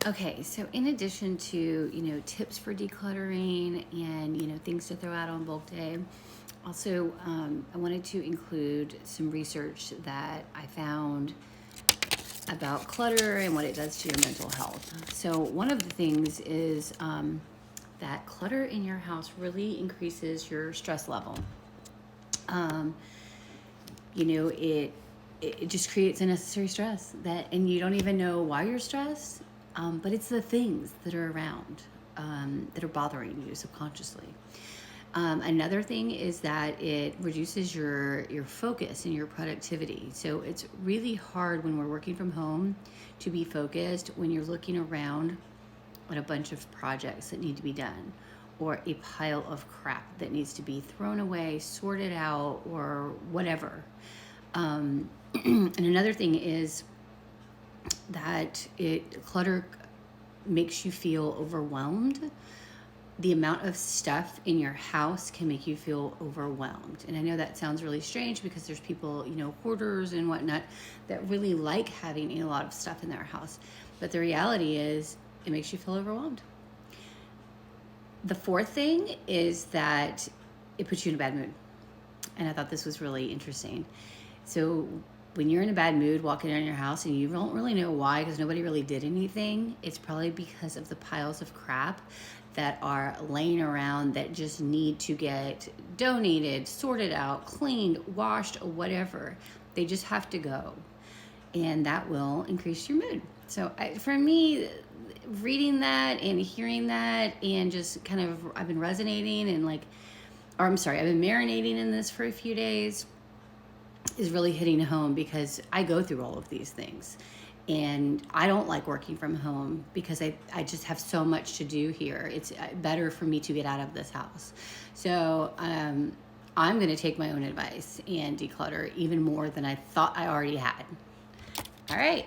Okay, so in addition to, tips for decluttering and, things to throw out on bulk day, also, I wanted to include some research that I found about clutter and what it does to your mental health. So one of the things is that clutter in your house really increases your stress level. Um, it just creates unnecessary stress and you don't even know why you're stressed, but it's the things that are around that are bothering you subconsciously. Another thing is that it reduces your focus and your productivity. So it's really hard when we're working from home to be focused when you're looking around at a bunch of projects that need to be done, or a pile of crap that needs to be thrown away, sorted out, or whatever. And another thing is that clutter makes you feel overwhelmed. The amount of stuff in your house can make you feel overwhelmed. And I know that sounds really strange because there's people, hoarders and whatnot, that really like having a lot of stuff in their house. But the reality is it makes you feel overwhelmed. The fourth thing is that it puts you in a bad mood. And I thought this was really interesting. So when you're in a bad mood walking around your house and you don't really know why, because nobody really did anything, it's probably because of the piles of crap that are laying around that just need to get donated, sorted out, cleaned, washed, whatever. They just have to go. And that will increase your mood. So for me, reading that and hearing that and just kind of, I've been resonating and I've been marinating in this for a few days, is really hitting home because I go through all of these things. And I don't like working from home because I just have so much to do here. It's better for me to get out of this house. So I'm going to take my own advice and declutter even more than I thought I already had. All right.